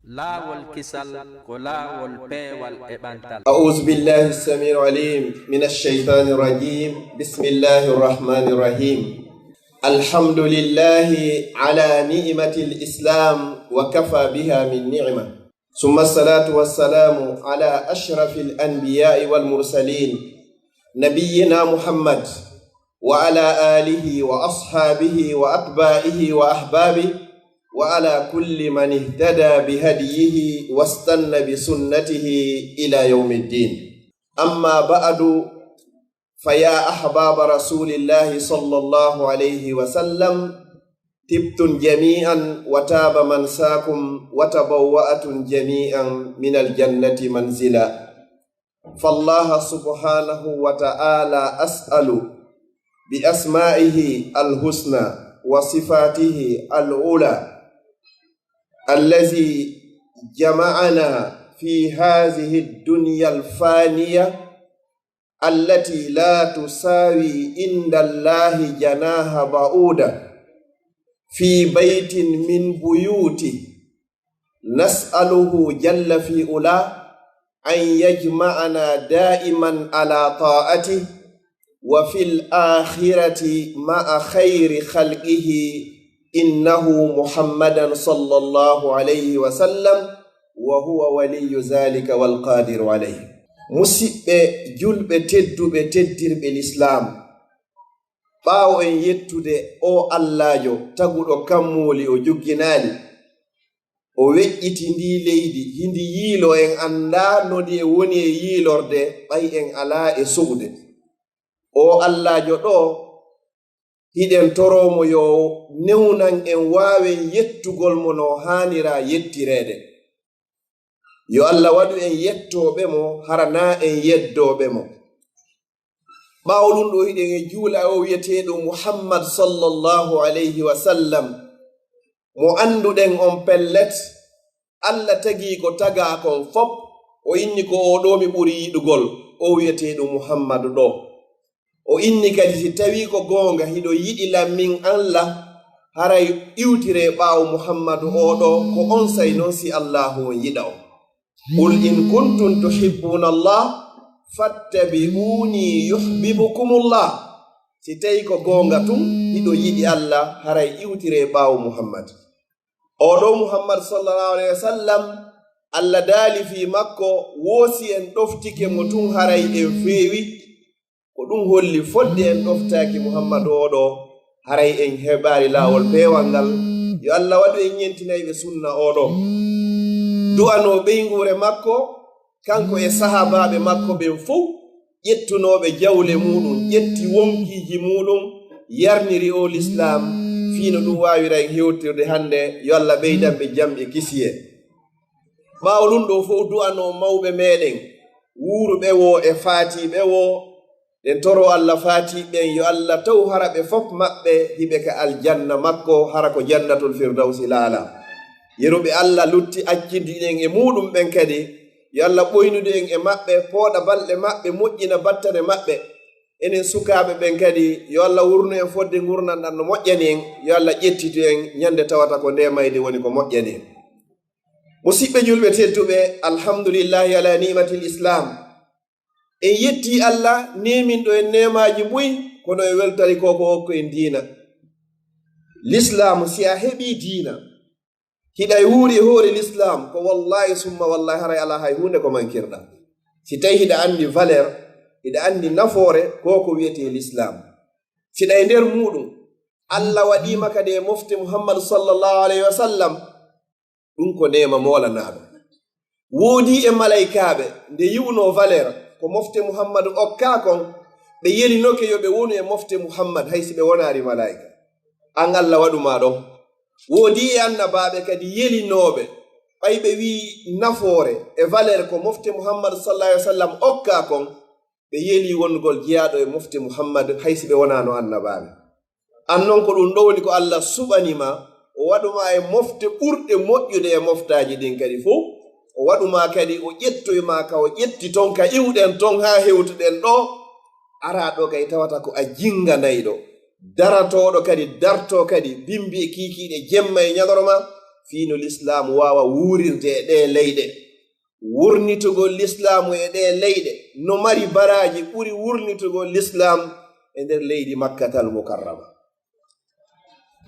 laawol kisal ko laawol peewal e ɓantal. أعوذ بالله السميع العليم من الشيطان الرجيم بسم الله الرحمن الرحيم الحمد لله على نعمة الإسلام وكفى بها من نعمة ثم الصلاة والسلام على أشرف الأنبياء والمرسلين نبينا محمد وعلى آله وأصحابه وأتباعه وأحبابه وعلى كل من اهتدى بهديه واستنى بسنته إلى يوم الدين. أما بعد فيا أحباب رسول الله صلى الله عليه وسلم تبتم جميعا وتاب منساكم وتبوأتم جميعا من الجنة منزلا. فالله سبحانه وتعالى أسأل بأسمائه الحسنى وصفاته العلى الذي جمعنا في هذه الدنيا الفانية التي لا تساوي عند الله جناح بعوضة في بيت من بيوته نسأله جل في علاه أن يجمعنا دائما على طاعته وفي الآخرة مع خير خلقه إنه محمدا صلى الله عليه وسلم وهو ولي ذلك والقادر عليه. مسيبة جلبة تدوبة تدير بالإسلام باو إن يتودي أو الله جو تقول كمولي أو جوجينالي أو ويجتي دي ليدي هندي ييلو إن أندا نودي وني ييلور دي باي إن ألا إسودي o Allahjo ɗo hiɗen toromo yo newnan en waawen yettugol mo no haanira yettirede. Yo Allah waɗu en yettoɓe mo harana en yeddoɓe mo. ɓaawo ɗum ɗo hiɗen e juula o wiyeteɗo Muhammad sallallahu alayhi wa sallam mo anduɗen on pellet Allah tagi ko taga kon fop o inni ko o ɗo mi ɓuri yiɗugol o wiyeteɗo Muhammad ɗo. O inni kadi si tawi ko goonga hiɗo yiɗi lammin Allah haray iwtire ɓaawo Muhammadu oɗo ko on say noon si Allahu on yiɗa o. Qul in kuntum tuhibbuna Allah fattabi'uni yuhibbukumullah. Si tawi ko goonga tun hiɗo yiɗi Allah haray iwtire ɓaawo Muhammad oɗo Muhammad sallallahu alaihi wasallam Allah daali fi makko woosi en ɗoftike mo tun haray en feewi ko ɗum holli fodde en ɗoftaaki Muhammadu oɗo haray en heɓaari laawol peewal ngal. Yo Allah waɗu en ñentinayɓe sunna oɗo du'ano ɓeyngure makko kanko e sahaabaaɓe makko ɓen fof ƴettunooɓe jawle muɗum ƴetti wonkiiji muɗum yarniri o l'islam fiino ɗum waawira en hewtirde hannde. Yo Allah ɓeydanɓe jam e kisiye. ɓaawo ɗum ɗo fof du'ano mawɓe meɗen wuuruɓe wo e faatiiɓe wo den toro Allah faati ɓen yo Allah taw hara ɓe fof maɓɓe hiɓe ka aljanna makko hara ko jannatul firdausi laala. yeruɓe Allah lutti accidiɗen e muɗum ɓen kadi yo Allah ɓoynude en e maɓɓe pooɗa balɗe maɓɓe moƴƴina battane maɓɓe. enen sukaaɓe ɓen kadi yo Allah wurnu en fodde gurnanɗan no moƴƴani en. yo Allah ƴettitu en ñande tawata ko ndemayde woni ko moƴƴani en. musidɓe julɓe tedduɓe alhamdulillahi ala ni'matil islam. en yetti Allah neminɗo en nemaji ɓuyi kono e weltari koko hokko en diina l'islam. si a heɓi diina hiɗa wuuri e hoore l'islam ko wallahi summa wallahi haray ala hay hunde ko mankirɗa. si tawi hiɗa andi valeur hiɗa andi nafoore koko wiyete l'islam siɗa e nder muɗum Allah waɗima kadi e mofte Muhammadu sallallahu alayhi wa sallam ɗum ko nema molanaɗo. woodi e malaikaɓe nde yiwno valeur ko mofte Muhammadu okka kon ɓe yelinoke yo ɓe wonu e mofte Muhammad haysi ɓe wonari malaika. an Allah waɗuma ɗon. woodi e annabaɓe kadi yelinoɓe ɓay ɓe wi nafoore e valeur ko mofte Muhammadu sallallahu alaihi wasallam okka kon ɓe yeli wongol jeyaɗo e mofte Muhammad haysi ɓe wonano annabaɓe. an noon ko ɗum ɗo woni ko Allah suɓanima o waɗuma e mofte ɓurɗe moƴƴude e moftaji ɗin kadi fof o waɗuma kadi o ƴettoyma ka o ƴetti ton ka iwɗen ton ha hewtuɗen ɗo ara ɗo kay tawata ko a jinganayɗo daratoɗo kadi darto kadi bimbi e kikiɗe jemma e ñalorma fiino l'islam wawa wuurirde e ɗe leyɗe. Wurnitugol l'islamu e ɗe leyɗe no mari baraji ɓuri wurnitugol l'islam e nder leydi Makkatal Mukarrama.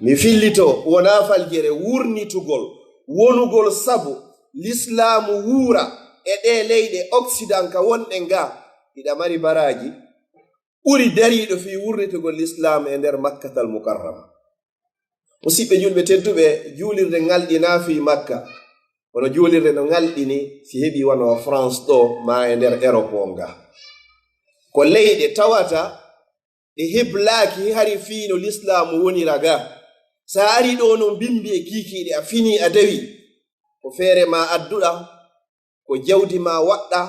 Mi fillito wona faljere wurnitugol wonugol sabu l'islamu wuura e ɗe leyɗe Occident ka wonɗe nga iɗa mari baraji ɓuri dariɗo fi wurnitugol l'islam e nder Makkatal Mukarrama. Musidɓe julɓe tedduɓe, juulirde ngalɗina fi Makka kono juulirde no ngalɗini si heɓi wano France ɗo ma e nder Europe o nga. Ko leyɗe tawata ɗe heblaaki hari fiino l'islamu wonira ga. Sa ari ɗo no bimbi e kiikiiɗe a fini a dawi, ko feere ma adduɗa, ko jawdi ma waɗɗa,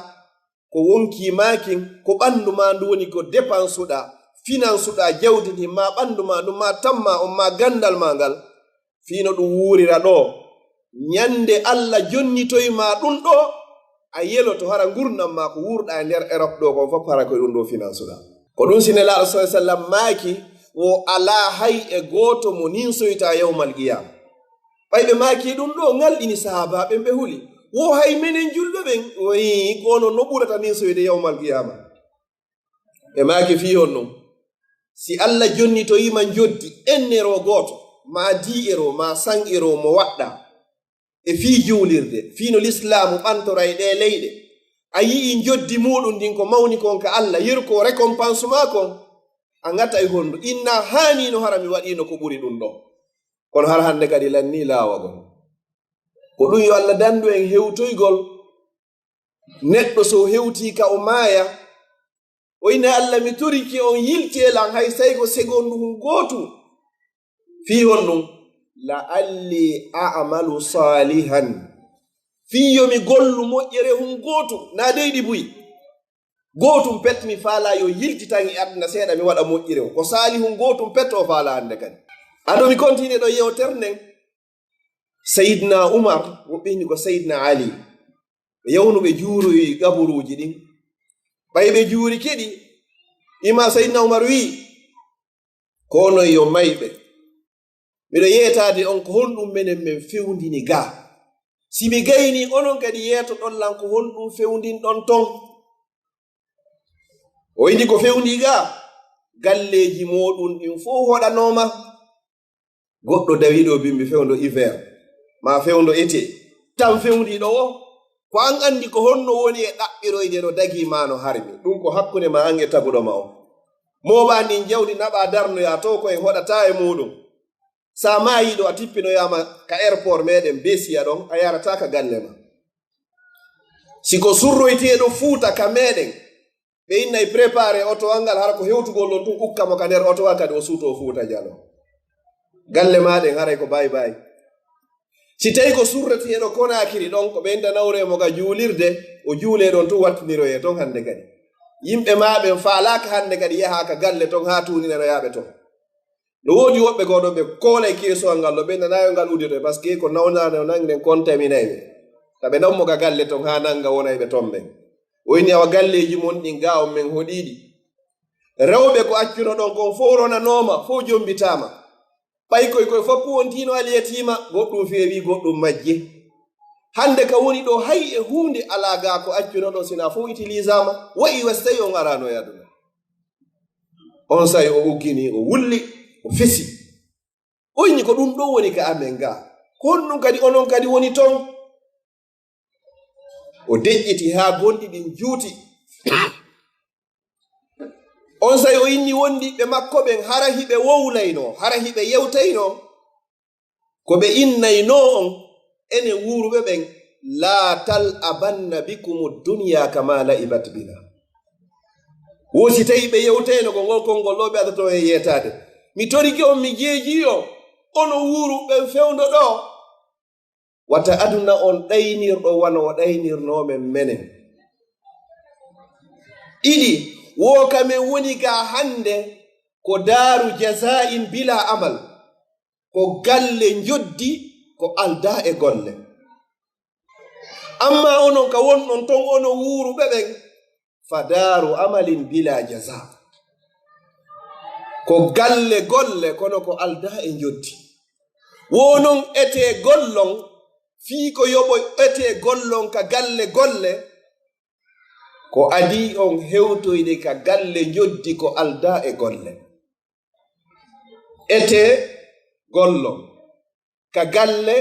ko wonki makin, ko ɓandu ma ndu woni ko dépensuɗa, finansuɗa jawdi ndi ma ɓandu ma ɗum ma tamma on ma gandal ma ngal, fiino ɗum wuurira ɗo. Nyande Allah jonnitoyma ɗum ɗo, a yeloto hara gurdam ma ko wurɗa e nder Europe ɗo kon fof hara koye ɗum ɗo finansuɗa. Ko ɗum sinelaaɗo sallallahu alaihi wasallam maaki o ala hay e gooto mo ninsoyta yawmal qiyama. Ɓayɓe maaki ɗum ɗo ngalɗini sahabaɓe ɓe huli. Wo hay menen julɓe ɓen oyi kono no ɓurata ninsoyde yawmal qiyama. Ɓe maaki fi on ɗum. Si Allah jonnitoyima joddi ennero gooto, ma di'ero ma san'ero mo waɗɗa e fii juulirde fiino l'islamu ɓantora e ɗe leyɗe, a yi'i joddi muɗum ndin ko mawni kon ka Allah yerko récompense ma kon, a ngata e hondu inna haanino hara mi waɗino ko ɓuri ɗum ɗo. Kono har hande kadi lanni laawagol. Ko ɗum yo Allah dandu en hewtoygol. Neɗɗo so hewti ka o maaya, o ina Allah mi toriki on yiltelan hay saygo segondu hun gootu fii hon ɗum la'alli a'malu salihan, fiyo mi gollu moƴƴere hun gootu na deyɗi buyi gootum pet mi faala yo yiltitan e aduna seeɗa mi waɗa moƴƴire o ko salihun gootum pet o faala hande kadi. Ado mi continue ɗo yewtere nden. Sayyidina Umar woɓɓini ko Sayyidina Ali ɓe yawnuɓe juuroyi gaburuji ɗin ɓayɓe juuri keɗi ima Sayyidina Umar wi kono yo mayɓe miɗo yeetade on ko honɗum menen men fewndini ga. Si mi gayni onon kadi yeeto ɗon lan ko honɗum fewndin ɗon ton. O indi ko fewndi ga galleji moɗum ɗin fof hoɗanoma. Goɗɗo dawiɗo bimbi fewndo hiver ma fewndo été tan fewndiɗo o ko an andi ko honno woni e ɗaɓɓiroyde no dagi ma no harmi ɗum ko hakkunde ma ange taguɗo ma o. Moɓa ndin jawdi naɓa darnoya to koye hoɗata e muɗum. Sa mayiɗo a tippinoyama ka airport meɗen besiya ɗon a yarata ka galle ma. Siko surroyteɗo Fuuta ka meɗen ɓe innayi préparé oto angal hara ko hewtugol ɗon tun ukkamo ka nder oto wa kadi o suuto Fuuta Jallo. Galle maɗen haray ko bayi bayi. Si tawi ko surreteɗo Konakiri ɗon ko ɓen nawremo ga juulirde o juule ɗon tun wattiniroye ton hande kadi. Yimɓe maɓen faalaka hande kadi yaha ka galle ton ha tuninanoyaɓe ton. No woodi woɓɓe goɗo ɓe koolay keesowal ngal ɗo ɓe nanayo ngal udito par ce que ko nawnade o nangden contaminayɓe taɓe nammo ka galle ton ha nanga wonayɓe ton ɓen. O inni awa galleji mon ɗin ga on men hoɗiɗi. Rewɓe ko accuno ɗon kon fof ronanoma fof jombitama. Ɓay koye fof wontino aliyatima goɗɗum feewi goɗɗum majje. Hande ka woni ɗo hay e hunde ala ga ko accuno ɗon sina fof utilisama wayi was tawi on arano yaduna. On sayi o uggini o wulli o fesi o inni ko ɗum ɗo woni ka amen ga ko honɗum kadi onon kadi woni ton. O deƴƴiti ha gonɗi ɗin juuti. On sayi o inni wondiɓe makko ɓen hara hiɓe wowlayno hara hiɓe yewtayno ko ɓe innayno on ene wuuruɓe ɓen la tal abanna bikum dunya kama la'ibat bina. Wosi tawi ɓe yewtayno ko ngol konngol ɗo ɓe adato e yetade. Mi toriki on mi jeeji o ono wuuruɓe fewndo ɗo wata aduna on ɗaynirɗo wana o ɗaynirnomen menen. Ɗiɗi wo kamen woni ga hande ko daaru jaza'in bila amal ko galle joddi ko alda e golle. Amma onon ka wonɗon ton ono wuuruɓe ɓen fa daaru amalin bila jaza ko galle golle kono ko alda e joddi. wonon ete gollon fii ko yoɓo ete gollon ka galle golle ko adi on hewtoyde ka galle joddi ko alda e golle ete gollon ka galle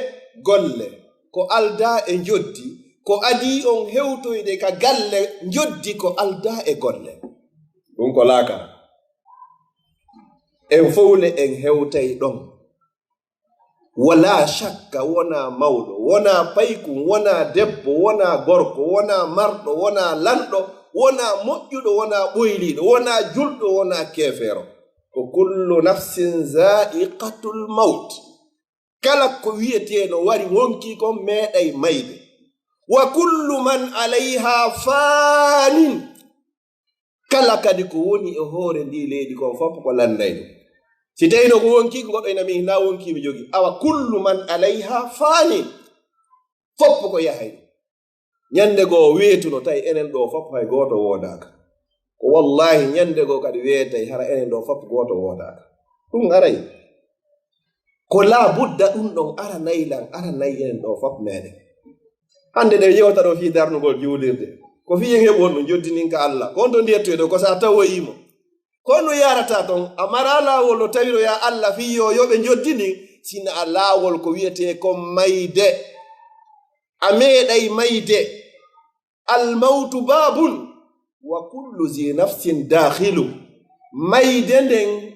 golle ko alda e joddi ko adi on hewtoyde ka galle joddi ko alda e golle ɗum ko laakara en fowle en hewtay ɗon wala shakka wona mawɗo wona paykum wona debbo wona gorko wona marɗo wona lanɗo wona moƴƴuɗo wona ɓoyliɗo wona julɗo wona kefeero ko kullu nafsin za'iqatul maut kala ko wiyeteeno wari wonki kon meeɗay mayde wa kullu man alayha fanin kala kadi ko woni e hoore ndi leydi kon fof ko landayɗo si tawino ko wonki ko goɗɗo ina min na wonki mi jogi awa kullu man alayha fanin fof ko yahay ñande goo weetuno tawi enen ɗo fof hay gooto woodaka ko wallahi ñande goo kadi weetay hara enen ɗo fof gooto woodaka ɗum aray ko laa budda ɗum ɗon ara naylan ara nayi enen ɗo fof meɗen hande ɗe yewta ɗo fii darnugol juulirde ko fii en heɓon ɗum joddininka Allah kon to ndiyettoyɗo ko sa tawoyimo kono yarata ton a mara laawol no tawiro ya Allah fii yo yoɓe joddini sina a laawol ko wiyete ko mayde a meeɗay mayde almawtu babun wa kullu zi nafsin dakhilu mayde nden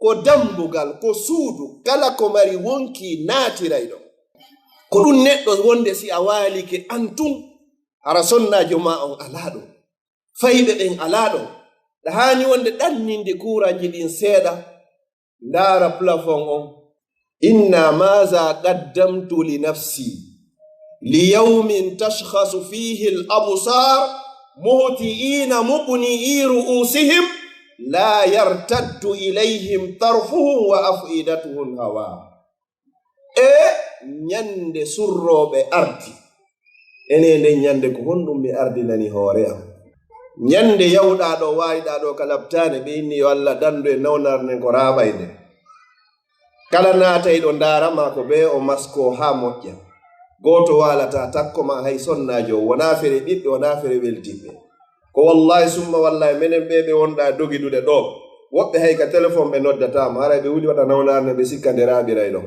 ko dambugal ko suudu kala ko mari wonki naatirayɗo ko ɗum neɗɗo wonde si a waalike antum hara sonnajo ma on alaa ɗum fayɓe ɓen alaa ɗon ɗa haani wonde ɗanninde kuuraji ɗin seeɗa ndaara plafon on inna maza qaddamtu li nafsi li yawmin tashkhasu fihi al absar muhti'ina muqni'i ru'usihim la yartaddu ilayhim tarfuhum wa af'idatuhum hawa e ñande surroɓe ardi ene nden ñande ko honɗum mi ardinani hoore am ñande yawɗa ɗo waaliɗa ɗo ka labtane ɓe inni yo Allah dandu e nawnarne ko raaɓayde kala naatay ɗo ndaarama ko ɓe o masko haa moƴƴa gooto waalata takko ma hay sonnajo wona fere ɓiɓɓe wona fere weltiɓɓe ko wallahi summa wallahi minen ɓe wonɗa dogidude ɗo woɓɓe hay ka téléphone ɓe noddatama haray ɓe wuli waɗa nawnarne ɓe sikka nde raaɓiray ɗon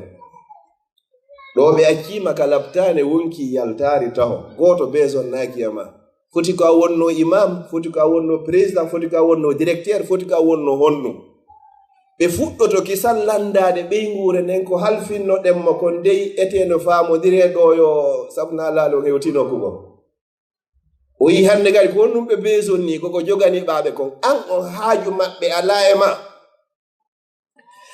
ɗo ɓe accima ka labtane wonki yaltari taho gooto be sonnakiyama foti ko a wonno imam foti ko a wonno président foti ko a wonno directeur foti ko a wonno honɗum ɓe fuɗɗoto kisal landade ɓeygure nden ko halfinno ɗemmo kon dey eteno famodire ɗo yo sabna laalo hewtino kugo o yi hande kadi ko honɗum ɓe beson ni koko jogani ɓaɓe kon an on haaju maɓɓe ala e ma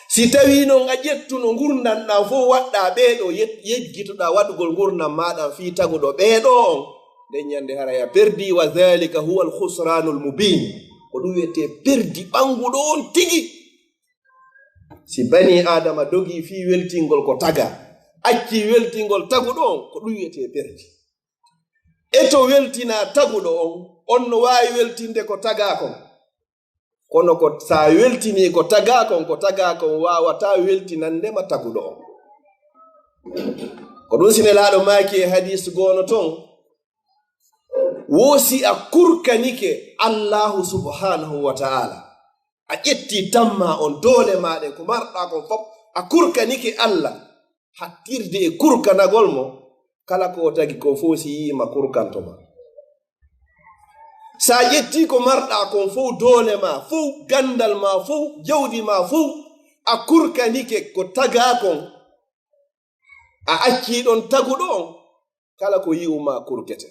si tawi non a ƴettuno gurdanɗa fof waɗɗa ɓeeɗo yeggitoɗa waɗugol gurdam maɗa fi taguɗo ɓeeɗo on nden ñande haraya perdi wa dhalika huwa al khusranul mubin ko ɗum wiyete perdi ɓanguɗo on tigi si bani adama dogi fi weltingol ko taga acci weltingol taguɗo on ko ɗum wiyete perdi eto weltina taguɗo on no wawi weltinde ko taga kon kono ko sa weltini ko taga kon wawata weltinandema taguɗo on ko ɗum sinelaɗo maaki e hadis gono ton wosi a kurkanike Allahu subhanahu wa ta'ala a ƴetti tamma on doole maɗen ko marɗa kon fof a kurkanike Allah hattirde e kurkanagol mo kala ko tagi ko fof si yima kurkantoma sa ƴetti ko marɗa kon fof doole ma fof gandal ma fof jawdi ma fof a kurkanike ko taga kon a acci ɗon taguɗo on kala ko yi'uma kurkete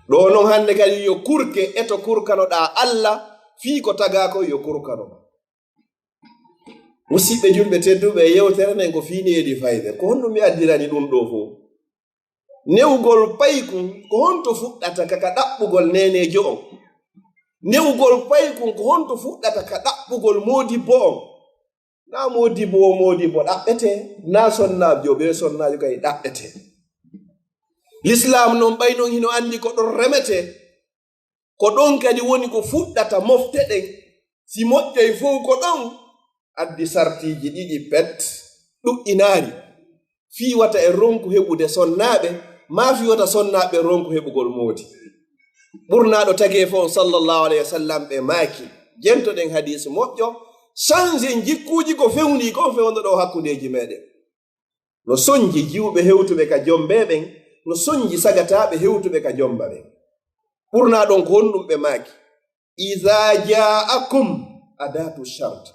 ɗo noon hande kadi yo kurke eto kurkanoɗa Allah fii ko taga ko yo kurkanoma musidɓe julɓe tedduɓe yewtere nden ko fiineedi fayde ko honɗum mi addirani ɗum ɗo fof newugol paykum ko honto fuɗɗata kaka ɗaɓɓugol nenejo on newugol paykum ko honto fuɗɗata ka ɗaɓɓugol modibbo on na modibbo ɗaɓɓete na sonnajo ɓe sonnajo kay ɗaɓɓete l'islam noon ɓay noon hino andi ko ɗon remete ko ɗon kadi woni ko fuɗɗata mofte ɗen si moƴƴoy fof ko ɗon addi sartiji ɗiɗi pet ɗuɗɗinaari fiiwata e ronku heɓude sonnaaɓe maa fiiwata sonnaaɓe ronku heɓugol moodi ɓurnaaɗo tagee fof sallallahu alayhi wa sallam ɓe maaki jentoɗen hadise moƴƴo change jikkuuji ko fewnii kon fewndo ɗo hakkundeeji meeɗen no soñji jiwɓe hewtuɓe ka jombeeɓen no soñji sagataaɓe hewtuɓe ka jomba ɓen ɓurnaa ɗon ko honɗum ɓe maaki iza ja'akum adatu shart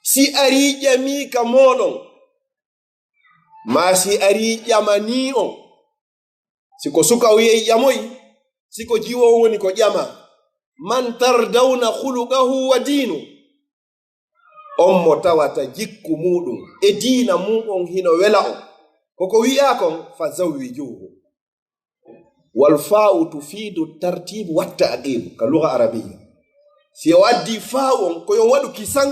si arii ƴamii ka mooɗon maa si arii ƴamanii on siko suka o yehi ƴamoyi siko jiwo woni ko ƴama man tardawna khuluqahu wa diinu on mo tawata jikku muɗum e diina muɗum hino wela on koko wi'a kon fa zawwijuhu wal fa'u tufidu tartibu wa ta'dib ka lugha arabiyya si o addi fa'u on ko yon wadu kisan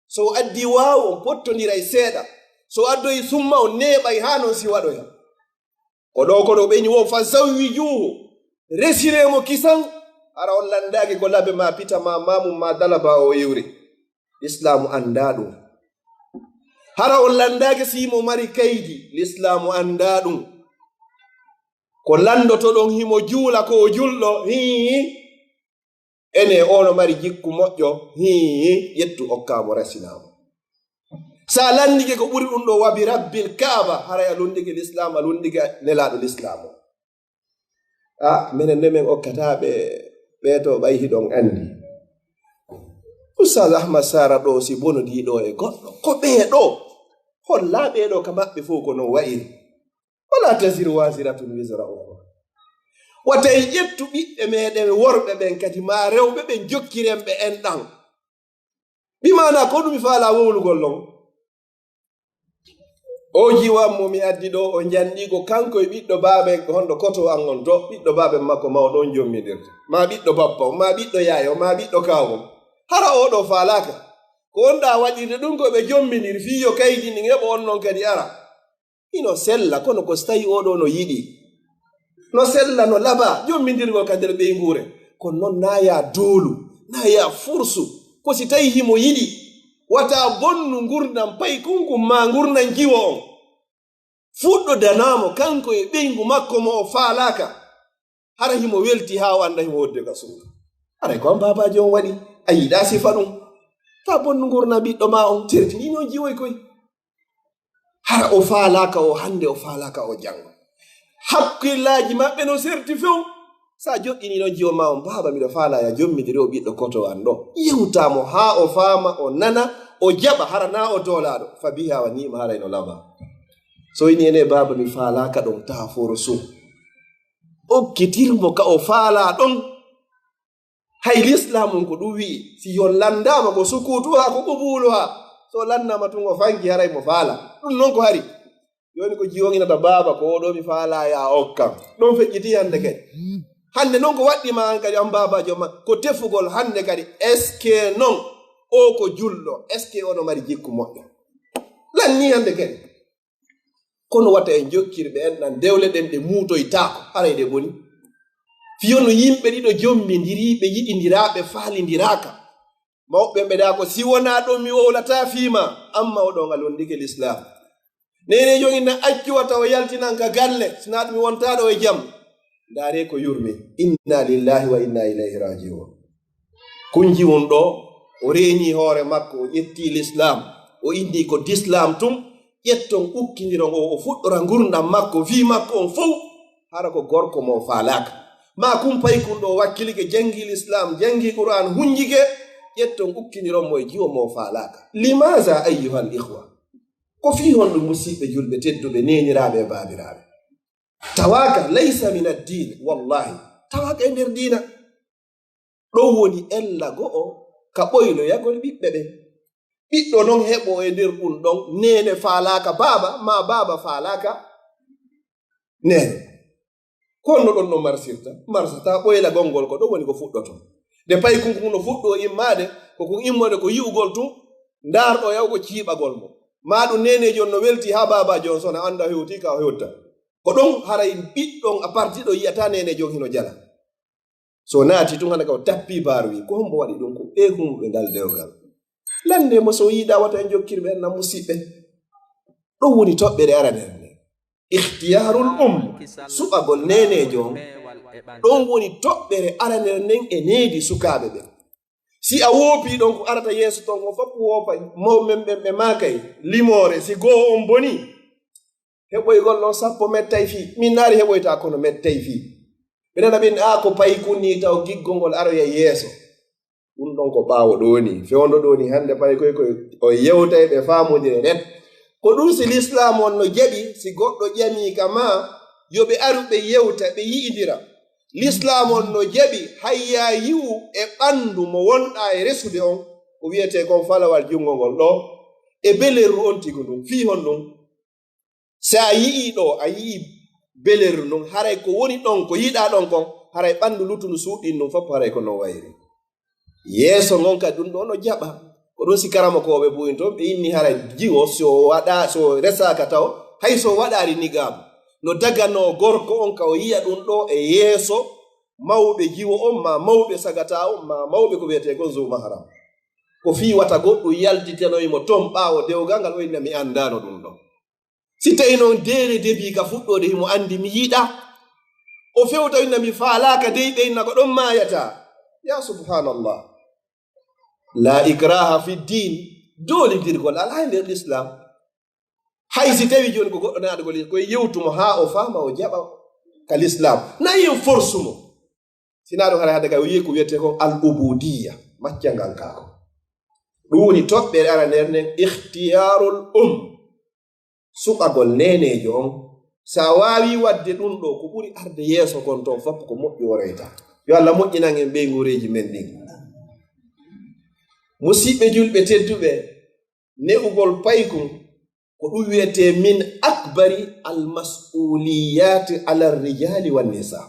so o addi wawu on pottondira e seeɗa so addoyi summa on neɓay ha non si waɗoya ko ɗo ko ɗo ɓeñi won fa zawwijuhu resiremo kisan ara on landaki ko labe ma pita ma mamum ma dalaba o yewri islamu anda ɗum hara on landaki simo mari kaydi l'islamu anda ɗum ko landoto ɗon himo juula ko o julɗo ene ono mari jikku moƴƴo yettu okkamo rasinamo sa landike ko ɓuri ɗum ɗo wabi rabbil kaaba haray a lundike l'islam a lundike nelaɗo l'islamu minen nemen okkataɓe ɓeeto ɓayhi ɗon andi Ustaz Ahmad Sara ɗo si bonodiɗo e goɗɗo ko ɓeeɗo holla ɓeeɗo ka maɓɓe fof ko non wa'iri wala tasiru wasiratun wisra ukhra watay ƴettu ɓiɓɓe meɗen worɓe ɓen kadi ma rewɓe ɓen jokkirenɓe en ɗan ɓimana ko ɗum faala wowlugol non o jiwammo mi addi ɗo o janɗi ko kanko e ɓiɗɗo baaɓe honɗo koto an on to ɓiɗɗo baaɓe makko ma o ɗon jommidirde ma ɓiɗɗo bappa ma ɓiɗɗo yaayo ma ɓiɗɗo kawom hara oɗo faalaka ko wonɗa waɗirde ɗum ko ɓe jomminiri fiyo kaydi ni heɓo on non kadi ara ino sella kono ko so tawi oɗo no yiɗi no sella no laba jommidirgol ka nder ɓeygure kono noon naya doolu naya fursu ko si tawi himo yiɗi wata bonnu gurdam pay kunkum ma gurnan jiwo on fuɗɗo danamo kanko e ɓeygu makko mo o faalaka hara himo welti ha o anda himo wodde ka suudu aray ko an babaji on waɗi a yiɗa sifa ɗum ta bonnu gurna ɓiɗɗo ma on tertini non jiwoy koy hara o faalaka o hande o faalaka o jango hakkillaji maɓɓe no serti few sa joƴƴini non jiwo ma on baba miɗo faala ya jommidiri o ɓiɗɗo koto an ɗo yewtamo ha o faama o nana o jaɓa hara na o dolaɗo fa biha wa nima haray no laba so ini ene baba mi faalaka ɗon ta forosu okkitirmo ka o faala ɗon hay l'islamu ko ɗum wi'i si yo landama ko sukutu ha ko ɓuɓulu ha so landama tun o fanki haray mo faala ɗum noon ko hari yoni ko jiwoginata baba ko oɗo mi faala ya okkam ɗon feƴƴiti hande kadi hande noon ko waɗɗima an kadi an babajo ma ko tefugol hande kadi est ce que non o ko julɗo est ce que ono mari jikku moƴƴo lanni hande kadi kono watta en jokkirɓe en ɗan dewle ɗen ɗe muutoytako haray ɗe boni fiyono yimɓe ɗiɗo jommidiri ɓe yiɗidiraɓe faalidiraka mawɓe ɓeɗa ko si wona ɗo mi wowlata fiima amma oɗo ngal wondike l'islam nene jogina accuwata o yaltinan ka galle sina ɗumi wontaɗo e jam ndaare ko yurmi inna lillahi wa inna ilayhi rajiun kunji won ɗo o reeni hoore makko o ƴetti l'islam o indi ko d'islam tum ƴetton ukkidiro o fuɗɗora gurdam makko wi makko on fof hara ko gorko mo faalaka ma kumpay kun ɗo wakkilike jangi l'islam jangi qur'an hunjike ƴetton ukkidironmo e jiwo mo faalaka limaza ayyuha al ihwa ko fi honɗum musidɓe julɓe tedduɓe neniraɓe e babiraɓe tawaka laysa min addin wallahi tawaka e nder dina ɗon woni ella go'o ka ɓoyloyagol ɓiɓɓe ɓe ɓiɗɗo noon heɓo e nder ɗum ɗon nene faalaka baba ma baba faalaka nene konno ɗon no marsata ɓoyla gongol ko ɗon woni ko fuɗɗoto nde pay kunkun no fuɗɗo immade kokun immode ko yi'ugol tum ndarɗo yawgo ciiɓagol mo ma ɗum nenejon no welti ha baba jon sona anda hewti ka o hewta ko ɗon haray ɓiɗɗon a parti ɗo yiyata nenejon hino jala so naati tun hande ka o tappi baaru wi ko hombo waɗi ɗum ko ɓe humɓe ngal dewgal lande mo so yiɗa wata en jokkirɓe en na musidɓe ɗum woni toɓɓere aranere nde ihtiyarul suɓagol nenejo on ɗon woni toɓɓere aranere nden e needi sukaaɓe ɓen. Si a woopi ɗon ko arata yeeso ton ko fof woopay mawɓe ɓen ɓe maakay limore si goo on boni heɓoygol ɗon 10 mettay fii min naari heɓoyta kono mettay fii ɓe nana ɓen ko payi kunni taw giggol ngol aroya yeeso ɗum ɗon ko ɓaawo ɗoni fewndo ɗoni hannde payi koy o yewtay ɓe faamodire nen ko ɗum si l'islam on no jaɓi si goɗɗo ƴami ka ma yo ɓe aru ɓe yewta ɓe yi'idira l'islam on no jaɓi hayya yiwu e ɓanndu mo wonɗa e resude on ko wiyete kon falawal jungo ngol ɗo e belerru on tigo ɗum fii hon ɗum so a yi'i ɗo a yi'i belerru ɗum haray ko woni ɗon ko yiɗa ɗon kon haray ɓanndu lutundu suuɗin ɗum fof haray ko non wayri yeeso ngon kadi ɗum ɗo no jaɓa ko ɗum si karama koɓe buyin toon ɓe inni haray jiwo so resaka taw hay so waɗari nigamu no dagano gorko on ka o yiya ɗum ɗo e yeeso mawɓe jiwo on ma mawɓe sagata on ma mawɓe ko wiyete kon zuma haram ko fii wata goɗɗum yalditenoymo ton ɓaawo dewgal ngal o inna mi andano ɗum ɗon si tawi noon deere debi ka fuɗɗode himo andi mi yiɗa o fewta inna mi faalaka dey ɓeyna ko ɗon mayata ya subhanallah la ikraha fi din doolidirgol ala e nder l'islam hay si tawi joni ko goɗɗo naɗugol koye yewtumo haa o faama o jaɓa ka l'islam nayi en force mo sina ɗum hara hadde ka o yiyi ko wiyete kon al ubudiya maccangal kako ɗum woni toɓɓere aranere nden ihtiyarul suɓagol nenejo on sa wawi wadde ɗum ɗo ko ɓuri arde yeeso kon ton fof ko moƴƴi woreyta yo Allah moƴƴinan en ɓeygureji men ɗin musidɓe julɓe tedduɓe ne'ugol paykum ko ɗum wiyete min akbari almasuliyati ala rijali wan nisa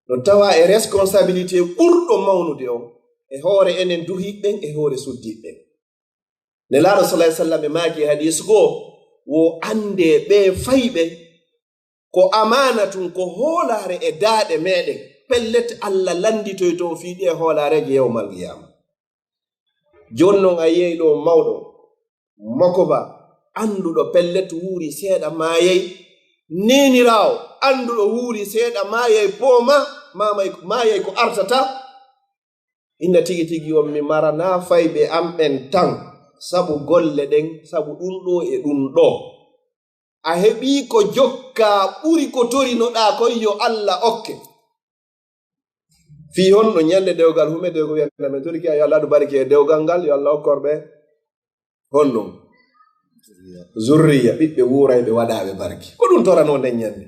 no tawa e responsabilité ɓurɗo mawnude on e hoore enen duhiɓɓen e hoore suddiɓɓen nelaɗo sallallahu alaihi wasallam e maaki hadis goo wo ande ɓe fayɓe ko amana tun ko hoolare e daaɗe meɗen pellete Allah landitoy ton fiiɗi e hoolareje yewmal qiyama jonnon a yeyi ɗo mawɗo makoba anduɗo pellet wuuri seeɗa maayey nenirawo anduɗo wuuri seeɗa maayey pooma maayey ko artata inna tigi tigi on mi marana fayɓe amɓen tan sabu golle ɗen sabu ɗum ɗo e ɗum ɗo a heɓi ko jokka ɓuri ko torinoɗa koy yo Allah okke fi honno ñande dewgal humede ko wiyata men toriki yo Allah adu barke e dewgal ngal yo Allah okkorɓe honno zurriya ɓiɓɓe wuurayɓe waɗaɓe barke ko ɗum torano nden ñande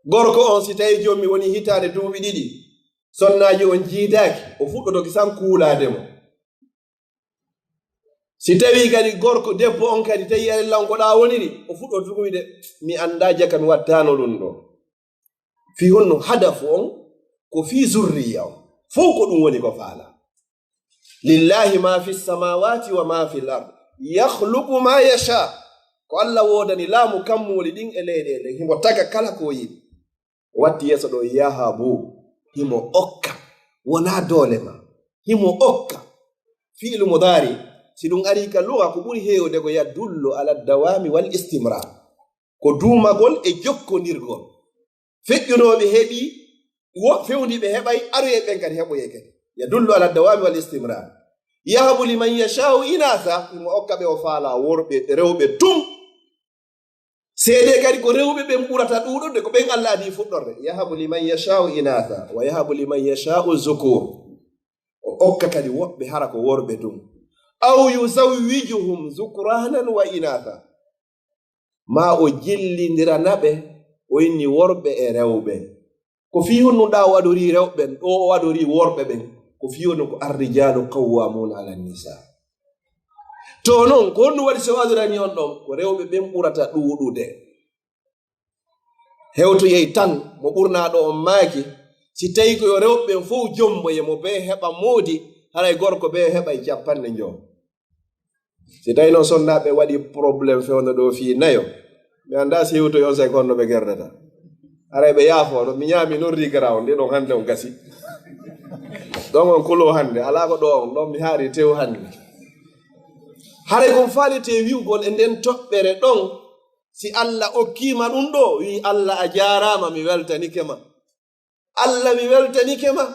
gorko on si tawi jommi woni hitande duuɓi 2 sonnaji on jiidaki o fuɗɗotoki san kuulademo si tawi kadi gorko debbo on kadi tawi lankoɗa woniri o fuɗɗotoki wide mi anda jaka mi wattano ɗum ɗo fi honno hadafu on ko fi zurriya on fof ko ɗum woni ko faala lillahi ma fi samawati wa ma fi l ard yakhluqu ma yasha ko Allah wodani laamu kammuli ɗin e leyɗele himo taga kala ko yiɗi watti yeso ɗo yahabu himo okka wona doole ma himo okka fi'lu mudari si ɗum ari ka luga ko ɓuri heewde ko yadullu ala dawami wal istimrar ko duumagol e jokkondirgol feƴƴunoɓe heɓi fewniɓe heɓay aroye ɓen kadi heɓoye kadi yadullu ala dawami wal istimrar yahabu liman yashau inasa himo okka ɓe o faala worɓe rewɓe tum seede kadi ko rewɓe ɓen ɓurata ɗuɗorde ko ɓen Allah adi fuɗɗorde yahabu liman yashau inasa wa yahabu liman yashau zukur o okka kadi woɓɓe hara ko worɓe tum aw yuzawwijuhum zukranan wa inatha ma o jillindiranaɓe o inni worɓe e rewɓe ko fi honnuɗa waɗori rewɓen ɗo o waɗori worɓe ɓen ko fi honno ko arrijalu qawwamuna ala nisa to noon ko honnu waɗi so waɗirani on ɗon ko rewɓe ɓen ɓurata ɗuuɗude hewtoyey tan mo ɓurnaɗo on maaki si tawi ko yo rewɓe ɓen fof jomboye mo be heɓa moodi haray gorko be heɓa 50 si tawi noon sonnaɓe waɗi probléme fewno ɗo fi nayo mi anda si hewtoy on say konno ɓe gerdata haray ɓe yaafoɗo mi ñaami noon rigaraw nde ɗon hannde on gasi ɗon on kulo hannde ala ko ɗo on ɗon mi haari tew hannde haray kon faalete wiwgol e nden toɓɓere ɗon si Allah okkima ɗum ɗo wi Allah a jarama mi weltanike ma Allah mi weltanike ma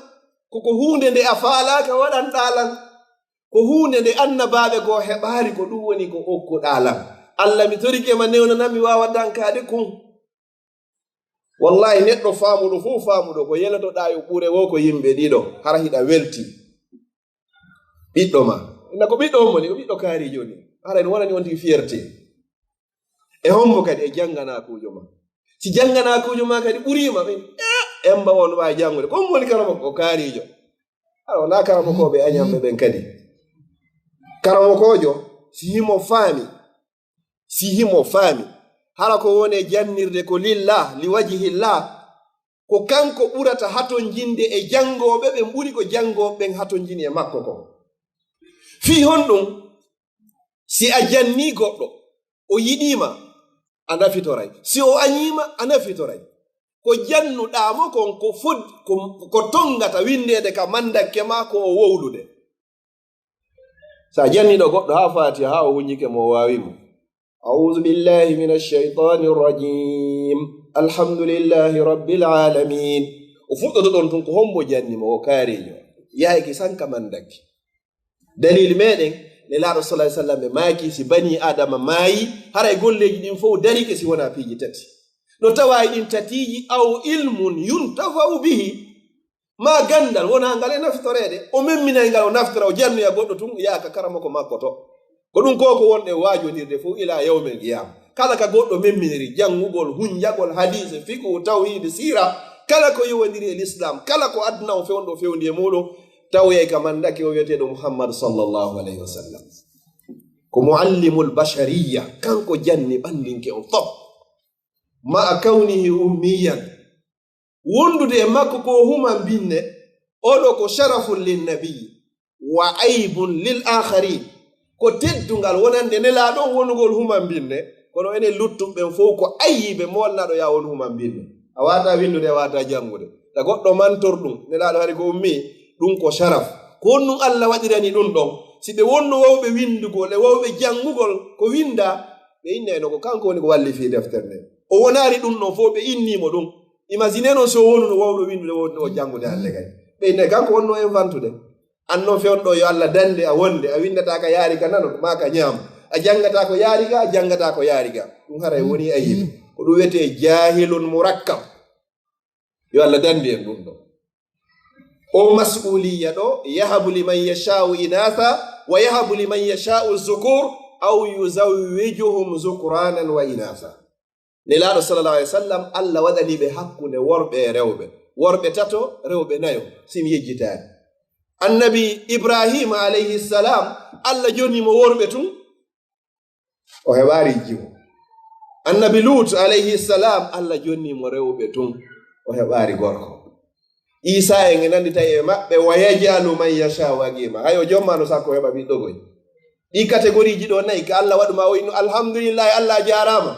koko hunde nde a faalaka waɗan ɗalan ko hunde nde annabaɓe goo heɓari ko ɗum woni ko okku ɗalan Allah mi torike ma newnanan mi wawa dankade kun wallahi neɗɗo faamuɗo fuu faamuɗo ko yelotoɗa yo ɓure wo ko yimɓe ɗiɗo hara hiɗa welti ɓiɗɗo ma ina ko ɓiɗɗo ommoni ko ɓiɗɗo kaarijo ni hara en wonani on tigi fierté e hombo kadi e jannganakujo ma si jannganakujo ma kadi ɓurima ɓen emba on wawi janngude comme woni karama ko kaarijo ara wona karamakoɓe añamɓe ɓen kadi karamakojo si himo faami hara ko woni jannirde ko lillah li wajihillah ko kanko ɓurata haton jinde e janngoɓe ɓen ɓuri ko janngoɓe ɓen haton jini e makko ko fii honɗum si a janni goɗɗo o yiɗima a nafitoray si o añima a nafitoray ko jannuɗamo kon ko tongata windede ka mandakke ma ko o wowlude sa janniɗo goɗɗo ha faati ha o huñike mo o wawimo أعوذ بالله من الشيطان الرجيم الحمد لله رب العالمين وفوتو دون تون ko hombo janni mo o kaarijo yaaki sanka mandaki dalil meɗen ne laaɗo sallallahu alaihi wasallam maaki si bani adama maayi haray golleji ɗin fof darike si wona piiji tati no tawayi ɗin tatiji aw ilmun yuntafau bihi ma gandal wona ngal e naftorede o memminay ngal o naftora o jannoya goɗɗo tun yaaka karama ko makko to ko ɗum koko wonɗe wajodirde fof ila yawmel qiyama kala ka goɗɗo memminiri janngugol hunjagol hadise fiqhu tawhide sira kala ko yowodiri e l'islam kala ko aduna o fewnɗo fewndi e muɗum tawyay ka mandake o wiyeteɗo muhammad sallllahu alayhi wa sallam ko muallimul bashariya kanko janni ɓandinke on fop ma a kawnihi ummiyan wondude e makko ko human binne oɗo ko sharafun linnabiyi wa aibun lil akharin ko teddungal wonande nelaɗon wonugol human binne kono enen luttuɓɓen fof ko ayiɓe molnaɗo ya won human binne a wata windude a wata jangude ta goɗɗo mantor ɗum nelaɗo hari ko ummi ɗum ko sharaf ko wonnum Allah waɗirani ɗum ɗon si ɓe wonno wowɓe windugol e wowɓe jangugol ko winda ɓe inneno ko kanko woni ko walli fi deftere nde o wonari ɗum ɗon fof ɓe innimo ɗum imagine non so wonuno wowɗo windude wowɗo o jangude hande kadi ɓe inne kanko wonno en fantude anno fewɗo yo Allah dande a wonde a windata ka yaari ka nano ma ka ñaam a jangata ko yaari ga a jangata ko yaari ga ɗum haray woni ayiɓe ko ɗum wiyete jahilun murakkab yo Allah dande en ɗum ɗo o mas'uliya ɗo yahabu liman yashau inatha wa yahabu liman yashau zukur aw yuzawwijuhum zukranan wa inatha nelaɗo sallallahu alaihi wa sallam Allah waɗaniɓe hakkunde worɓe e rewɓe worɓe tato rewɓe nayo sim yejjitani annabi ibrahima alayhi salam Allah jonnimo worɓe tun o heɓari jiwo annabi lut alayhi salam Allah jonnimo rewɓe tun o heɓari gorko isa en nandita e maɓɓe wa yajalu man yashau aqima hayo jommano sakko heɓa ɓiɗɗogoy ɗi catégorie ji ɗo nayi ka Allah waɗuma o ino alhamdulillahi Allah jarama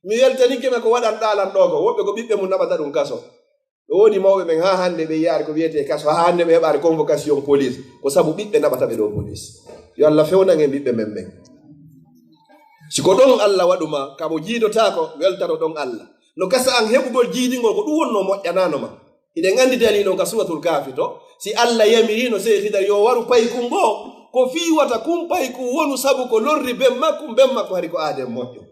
mi weltanikeme ko waɗan ɗalan ɗo ko woɓɓe ko ɓiɓɓe mum naɓata ɗum kaso ɗo woni mawɓe men ha hande ɓe yaari ko wiyete kaso ha hande ɓe heɓari convocation police ko sabu ɓiɓɓe naɓata ɓe ɗo police yo Allah fewnagen ɓiɓɓe men ɓen siko ɗon Allah waɗuma kamo jiidotako weltano ɗon Allah no gasa an heɓugol jiidingol ko ɗum wonno moƴƴananoma iɗen andi dalilon ka suratul kafi to si Allah yamirino sey hidar yo waru paykum bo ko fiwata kum paykum wonu sabu ko lorri ben makko hari ko aden moƴƴo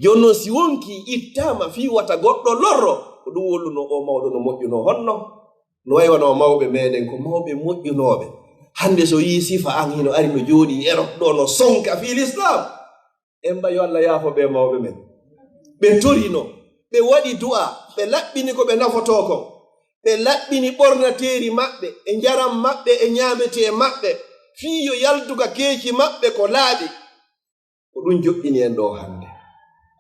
jonnon si wonki ittama fiwata goɗɗo lorro ko ɗum wolluno o mawɗo no moƴƴuno honno no waywano mawɓe meɗen ko mawɓe moƴƴunoɓe hande so yi sifa an hino ari no jooɗi erot ɗo no sonka fi l'islam en mba yo Allah yaafo ɓe mawɓe men ɓe torino ɓe waɗi du'a ɓe laɓɓini ko ɓe nafoto kon ɓe laɓɓini ɓornateeri maɓɓe e njaram maɓɓe e ñaametee maɓɓe fiiyo yalduga keeki maɓɓe ko laaɓi ko ɗum joɗɗini en ɗo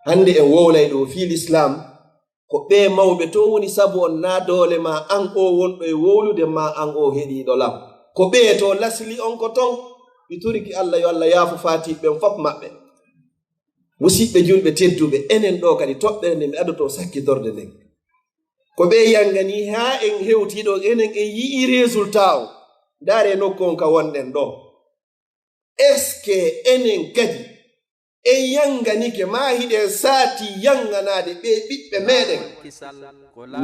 hande en wowlay ɗo fi l'islam ko ɓe mawɓe to woni sabu on na doole ma an o wonɗo e wowlude ma an o heɗiɗo lam ko ɓe to lasli on ko ton mi turiki Allah yo Allah yaafo fatiɓɓen fof maɓɓe musidɓe julɓe tedduɓe enen ɗo kadi toɓɓere nde mi adoto sakkitorde nden ko ɓe yangani ha en hewtiɗo enen en yii résultat o ndaare nokkon ka wonɗen ɗo est ce que enen kadi en yanganike ma hiɗen saati yanganade ɓe ɓiɓɓe meɗen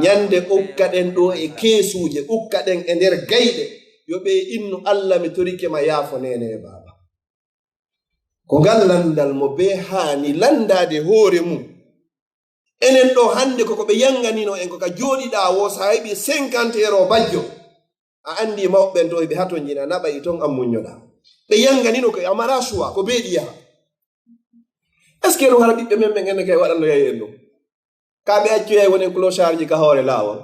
ñande ukkaɗen ɗo e keesuuje ukkaɗen e nder gayɗe yo ɓe innu Allah mi torike ma yaafo nene e baba ko ngal landal mo be haani landade hoore mum enen ɗo hande koko ɓe yanganino en koka jooɗiɗa wo sa heɓi 50 € bajjo a andi mawɓen to ɓe hato jina naɓayi ton an muñoɗa ɓe yanganino ko amara suwa ko beeɗi yaha est ce que ɗum hara ɓiɓɓe men ɓen enne kay waɗanno yayi en ɗum kaɓe accoyay wonen clochard ji ka hoore laawol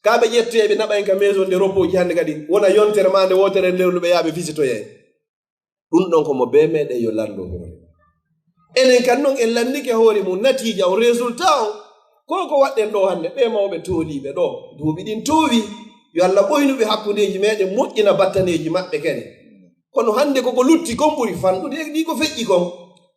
kaɓe ƴettoyeɓe naɓa en ka maison de repos ji hannde kadi wona yontere ma nde wotere lerluɓe yaaɓe visitoye ɗum ɗon komo be meɗen yo lanndo hoore enen kan noon en landike hoore mum natija on résultat on ko waɗɗen ɗo hannde ɓe mawɓe tooliɓe ɗo duuɓi ɗin toowi yo Allah ɓoynuɓe hakkundeji meɗen moƴƴina battaneji maɓɓe kene kono hannde koko lutti kon ɓuri fanɗude ɗi ko feƴƴi kon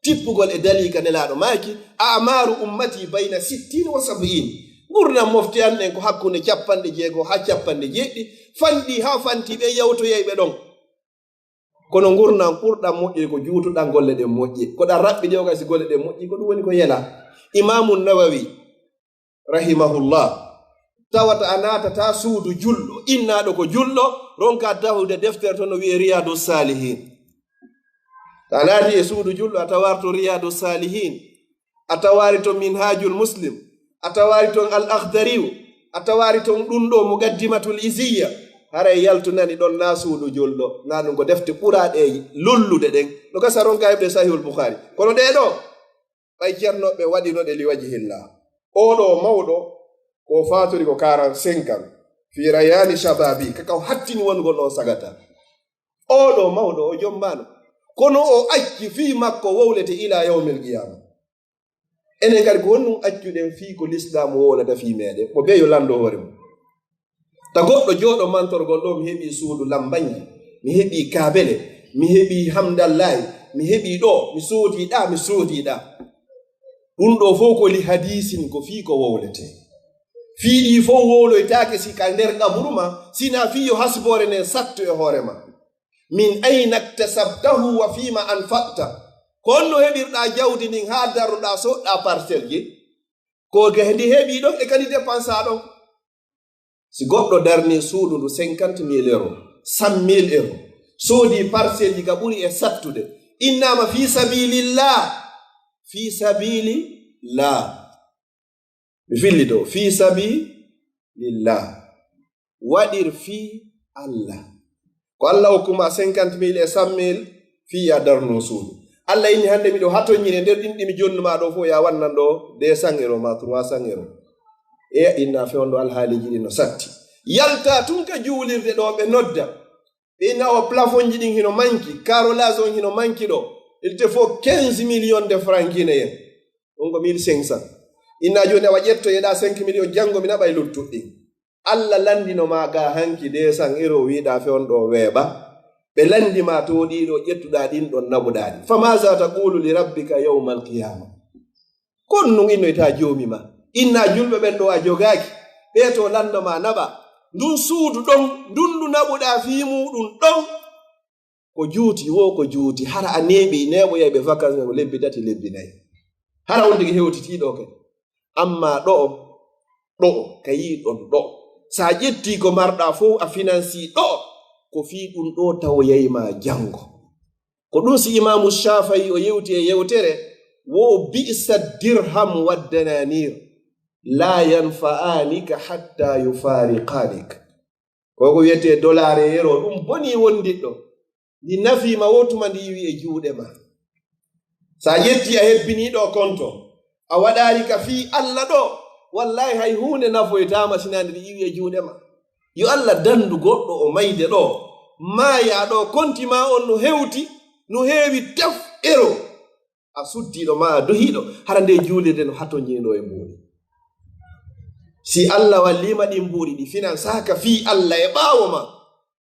tippugol e dalika nelaɗo maaki amaru ummati bayna 60 wa 70 ɓurnam mofti an en ko hakkunde 60 ha 70 fanɗi ha fanti ɓe yawtoyeyɓe ɗon kono gurnam ɓurɗam moƴƴi ko juutuɗan golle ɗen moƴƴi koɗan raɓɓi ɗe o kasi golle ɗen moƴƴi ko ɗum woni ko yela imamu nawawi rahimahullah tawata a natata suudu julɗo innaɗo ko julɗo ronka dahude deftere to no wiye riyadu salihin ta naati e suudu julɗo a tawarto riyadu salihin a tawari ton minhajul muslim a tawari ton al akhdariu a tawari ton ɗum ɗo mugaddimatul isiya haray yaltunani ɗon na suudu julɗo na ɗum ko defte ɓuraɗe lullude ɗen no gasa ronka heɓde sahihul bukhari kono ɗeɗo ɓay ceernoɓe waɗinoɗe liwaji hilla oɗo mawɗo ko fatori ko 45 ans fi rayani shababi kaka hattini wongol ɗon sagata oɗo mawɗo o jommano kono o acci fi makko wowlete ila yawmil qiyama enen kadi ko wonnum accuɗen fi ko l'islam wowlata fi meɗen mo ɓe yo lando hoore mum ta goɗɗo jooɗo mantorgol ɗo mi heɓi suudu lambañi mi heɓi kabele mi heɓi hamdallahi mi heɓi ɗo mi soodiɗa ɗum ɗo fof ko li hadisin ko fi ko wowlete fiiɗi fof wowloytaake si ka nder ƙaburuma sina fi yo hasbore nden sattu e hoorema min ayna iktasabtahu wa fima anfaqta ko onno heɓirɗa jawdi ndin ha darruɗa soɗɗa parcelle ji ko gehdi heɓi ɗon e kadi dépensa ɗon si goɗɗo darni suudu ndu 50.000 €, 100.000 €, soodi parcelle ji ka ɓuri e sattude innama fi sabilillah mi filli ɗo fi sabilillah waɗir fi Allah ko Allah hokkuma 50.000 e 100.000 fi ya darno suudu Allah inni hande miɗo hatoñine nder ɗin ɗimi jonnuma ɗo fof ya wannan ɗo 200 € ma 300 € e inna fewndo alhaaliji ɗi no satti yalta tun ka juulirde ɗo ɓe nodda ɓe inna o plafond ji ɗin hino manki carolage on hino manki ɗo il te faut 15 millions de francs guinéen on ko 1500 inna joni awa ƴettoyeɗa 5 millions janngo mi naɓa e luttuɗɗi Allah landino ma ga hanki 200 € wiɗa fewndo weeɓa ɓe landima to ɗiɗo ƴettuɗa ɗin ɗon naɓuɗaɗi famaza taqulu li rabbika yawma alqiyama kon nun innoyta joomi ma inna julɓe ɓen ɗo a jogaaki ɓe to landoma naɓa ndun suudu ɗon ndundu naɓuɗa fii muɗum ɗon ko juuti wo ko juuti hara a neeɓi neɓoyayɓe vacance ko lebbi 3 lebbi 4 hara on tigi hewtitiɗo ke amma ɗo ka yiɗon ɗo sa ƴetti ko marɗa fof a financi ɗo ko fii ɗum ɗo tawoyayma janngo ko ɗum si imamu shafayi o yewti e yewtere wo bi'sa dirham waddananir la yanfa'anika hatta yufariqanik koko wiyete dollar e euro ɗum boni wondiɗɗo ndi nafima wotuma ndi yiwi e juuɗe ma sa yetti a hebbiniɗo konto a waɗari ka fi Allah ɗo wallahi hay hunde nafoytama sinande ndi yiwi e juuɗe ma yo Allah dandu goɗɗo o mayde ɗo maya ɗo konti ma on no hewti no heewi tef euro a suddiɗo ma a dohiɗo hara nde juulirde no hatojiniɗo e mbuuri si Allah wallima ɗi mbuuri ɗi finansaka fi Allah e ɓaawo ma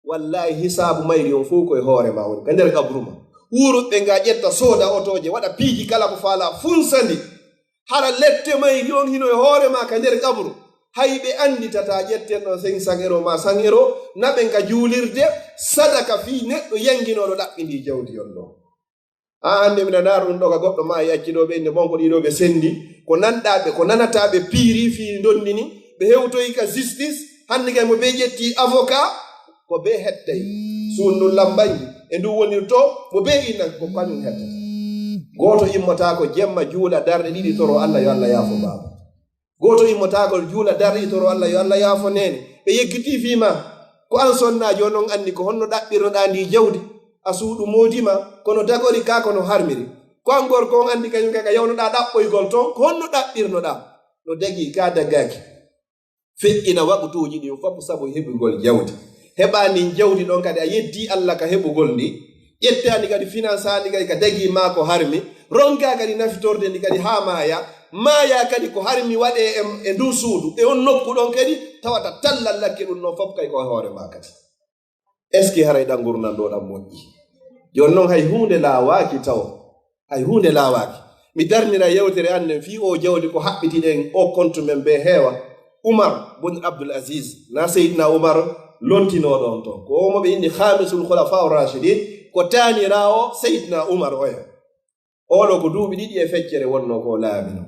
wallahi hisabu mayri on fof koye hoore ma woni ka nder kabruma wuruɓe nga ƴetta sooda otoje waɗa piiji kala ko faala funsandi hara lette mayri on hino e hoore ma ka nder kabru hayɓe anditata ƴetten ɗon 500 € ma 100 € naɓen ka juulirde sadaka fi neɗɗo yanginoɗo ɗaɓɓindi jawdi on ɗo hande mina ndaara ɗum ɗo ka goɗɗo ma yacciɗoɓe inde bonko ɗiɗo ɓe sendi ko nanɗaɓe ko nanataɓe piiri fi dondini ɓe hewtoyi ka justice hande kay mo ɓe ƴetti avocat ko ɓe hettay sunnu lambayi e ndu woni to mo ɓe inna ko kañum hettata goto immota ko jemma juula darɗe ɗiɗi toro Allah yo Allah yaafo baba goto immota ko juula darɗe ɗiɗi toro Allah yo Allah yaafo nene ɓe yeggiti fima ko an sonnajo noon andi ko honno ɗaɓɓirnoɗa ndi jawdi a suuɗu modima kono dagori ka kono harmiri ko an gorko on andi kañum kaka yawnoɗa ɗaɓɓoygol toon ko honno ɗaɓɓirnoɗa no dagi ka daggaki feƴƴina waɓutuji ɗin fof sabu heɓugol jawdi heɓani jawdi ɗon kadi a yeddi Allah ka heɓugol ndi ƴettani kadi finance ani kadi ka dagi ma ko harmi ronka kadi nafitorde ndi kadi ha maya kadi ko harmi waɗe e ndu suudu e on nokku ɗon kadi tawata tallal lakke ɗum noon fof kay ko hoore ma kadi est ce que haray ɗan gurnan ɗo ɗan moƴƴi joni noon hay hunde laawaki taw hay hunde laawaki mi darnira yewtere annen fi o jawdi ko haɓɓitiɗen o compte men be heewa Umar bun Abdul Aziz na Seydina Umar lontinoɗon toon ko omo ɓe indi hamisul khulafa rashidin ko tanirawo Seydina Umar oya oɗo ko duuɓi ɗiɗi e feccere wonno ko laamino